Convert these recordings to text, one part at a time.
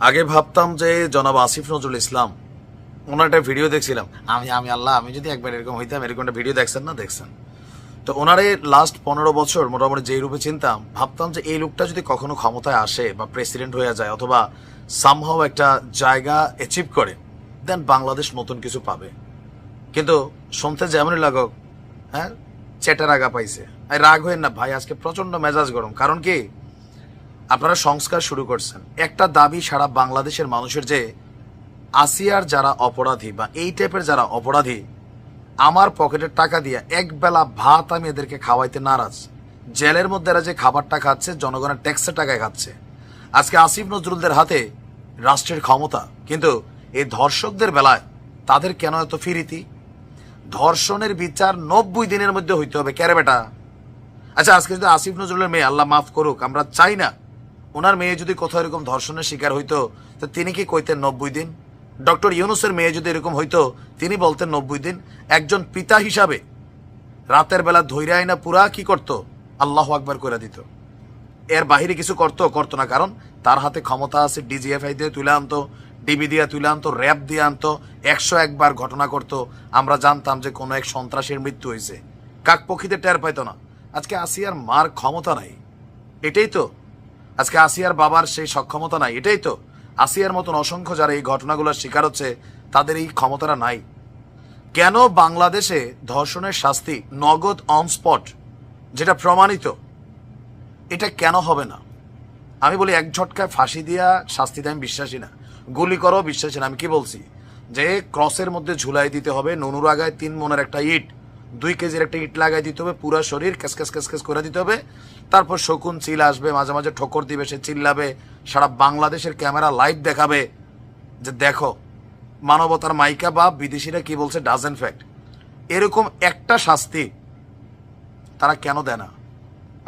আগে ভাবতাম যে জনাব আসিফ নজরুল ইসলাম, ওনার একটা ভিডিও দেখছিলাম। আমি আমি আল্লাহ, আমি যদি একবার এরকম হইতাম। এরকম একটা ভিডিও দেখছেন না? দেখছেন তো? ওনারে লাস্ট 15 বছর মোটামুটি যেই রূপে চিনতাম, ভাবতাম যে এই লোকটা যদি কখনো ক্ষমতায় আসে বা প্রেসিডেন্ট হয়ে যায় অথবা সামহাও একটা জায়গা অ্যাচিভ করে, দেন বাংলাদেশ নতুন কিছু পাবে। কিন্তু শুনতে যেমনই লাগুক, হ্যাঁ, চেটার আগা পাইছে। রাগ হয়ে না ভাই, আজকে প্রচন্ড মেজাজ গরম। কারণ কি, আপনারা সংস্কার শুরু করছেন, একটা দাবি সারা বাংলাদেশের মানুষের যে আসিয়ার যারা অপরাধী বা এই টাইপের যারা অপরাধী, আমার পকেটের টাকা দিয়ে এক বেলা ভাত আমি এদেরকে খাওয়াইতে নারাজ। জেলের মধ্যে এরা যে খাবারটা খাচ্ছে জনগণের ট্যাক্সের টাকায় খাচ্ছে। আজকে আসিফ নজরুলদের হাতে রাষ্ট্রের ক্ষমতা, কিন্তু এই ধর্ষকদের বেলায় তাদের কেন এত ফিরিতি? ধর্ষণের বিচার 90 দিনের মধ্যে হইতে হবে, ক্যারে বেটা। আচ্ছা, আজকে যদি আসিফ নজরুলের মেয়ে, আল্লাহ মাফ করুক, আমরা চাই না, ওনার মেয়ে যদি কোথাও এরকম ধর্ষণের শিকার হইতো, তো তিনি কি কইতেন 90 দিন? ডক্টর ইউনুসের মেয়ে যদি এরকম হইতো, তিনি বলতেন 90 দিন। একজন পিতা হিসাবে রাতের বেলা ধৈর্য আইনা পুরা কি করতো? আল্লাহ আকবার করে দিত। এর বাহিরে কিছু করতো না, কারণ তার হাতে ক্ষমতা আছে। ডিজিএফআই দিয়ে তুলে আনতো, ডিবি দিয়ে তুলে আনতো, র্যাব দিয়ে আনতো, 101 বার ঘটনা করতো। আমরা জানতাম যে কোনো এক সন্ত্রাসীর মৃত্যু হয়েছে, কাকপক্ষীতে টের পাইতো না। আজকে আসিয়ার মার ক্ষমতা নাই, এটাই তো। আজকে আসিয়ার বাবার সেই সক্ষমতা নাই, এটাই তো। আসিয়ার মতন অসংখ্য যারা এই ঘটনাগুলোর শিকার হচ্ছে, তাদের এই ক্ষমতাটা নাই। কেন বাংলাদেশে ধর্ষণের শাস্তি নগদ অন স্পট, যেটা প্রমাণিত, এটা কেন হবে না? আমি বলি এক ঝটকায় ফাঁসি দিয়া শাস্তি দেয় আমি বিশ্বাসী না, গুলি করো বিশ্বাসী না। আমি কি বলছি যে ক্রসের মধ্যে ঝুলাই দিতে হবে, নুনুর আগায় 3 মনের একটা ইট, 2 কেজির একটা ইট লাগাই দিতে হবে, পুরা শরীর ক্যাস করে দিতে হবে। তারপর শকুন চিল আসবে, মাঝে মাঝে ঠোকর দিবে, সে চিল্লাবে, সারা বাংলাদেশের ক্যামেরা লাইভ দেখাবে যে দেখো মানবতার মাইকা বা বিদেশিরা কি বলছে, ডাজেন্ট ফ্যাক্ট। এরকম একটা শাস্তি তারা কেন দেয় না?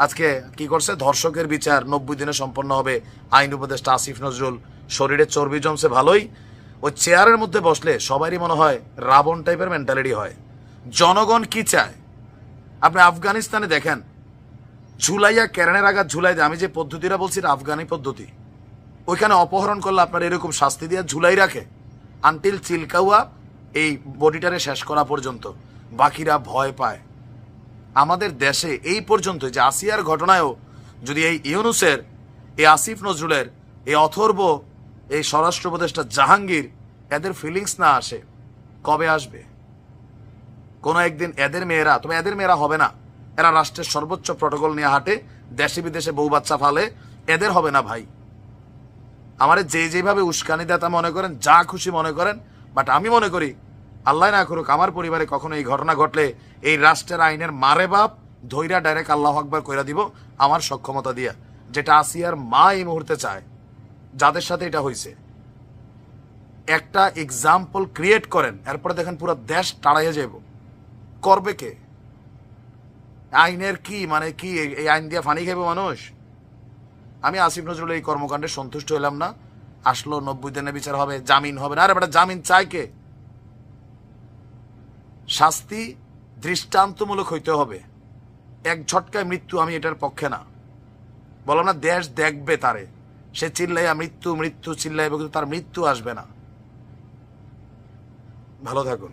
আজকে কি করছে, ধর্ষকের বিচার 90 দিনে সম্পন্ন হবে। আইন উপদেষ্টা আসিফ নজরুল, শরীরে চর্বি জমছে ভালোই, ওই চেয়ারের মধ্যে বসলে সবারই মনে হয় রাবণ টাইপের মেন্টালিটি হয়। জনগণ কি চায়? আপনি আফগানিস্তানে দেখেন, ঝুলাইয়া ক্যারেনের আঘাত ঝুলাই দেয়। আমি যে পদ্ধতিটা বলছি এটা আফগানি পদ্ধতি। ওইখানে অপহরণ করলে আপনার এরকম শাস্তি দিয়ে ঝুলাই রাখে আনটিল চিলকাউয়া এই বডিটারে শেষ করা পর্যন্ত। বাকিরা ভয় পায়। আমাদের দেশে এই পর্যন্ত যে আসিয়ার ঘটনায়ও যদি এই ইউনুসের, এই আসিফ নজরুলের, এই অথর্ব, এই স্বরাষ্ট্র উপদেষ্টা জাহাঙ্গীর, এদের ফিলিংস না আসে, কবে আসবে? কোনো একদিন এদের মেয়েরা, তবে এদের মেয়েরা হবে না, এরা রাষ্ট্রের সর্বোচ্চ প্রটোকল নিয়ে হাঁটে, দেশে বিদেশে বউ বাচ্চা ফালে, এদের হবে না ভাই। আমারে যেভাবে উস্কানি দেতা মনে করেন, যা খুশি মনে করেন, বাট আমি মনে করি আল্লাহ না করুক আমার পরিবারে কখনো এই ঘটনা ঘটলে এই রাষ্ট্রের আইনের মারে বাপ ধৈর্য ডাইরেক্ট আল্লাহ আকবার কইরা দিব আমার সক্ষমতা দিয়া, যেটা আসিয়ার মা এই মুহূর্তে চায়। যাদের সাথে এটা হয়েছে একটা এক্সাম্পল ক্রিয়েট করেন, এরপরে দেখেন পুরো দেশ টাড়াইয়া যাব। করবে কে? আইনের কি মানে কি? এই আইন দিয়া ফানি খাইবে মানুষ? আমি আসিফ নজরুল এই কর্মকাণ্ডে সন্তুষ্ট হইলাম না। আসলো 90 দিনের বিচার হবে, জামিন হবে না। আরে বেটা, জামিন চাই কে? শাস্তি দৃষ্টান্তমূলক হইতে হবে। এক ঝটকায় মৃত্যু, আমি এটার পক্ষে না। বললাম না, দেশ দেখবে তারে, সে চিল্লাইয়া মৃত্যু মৃত্যু চিল্লাইবে, কিন্তু তার মৃত্যু আসবে না। ভালো থাকুন।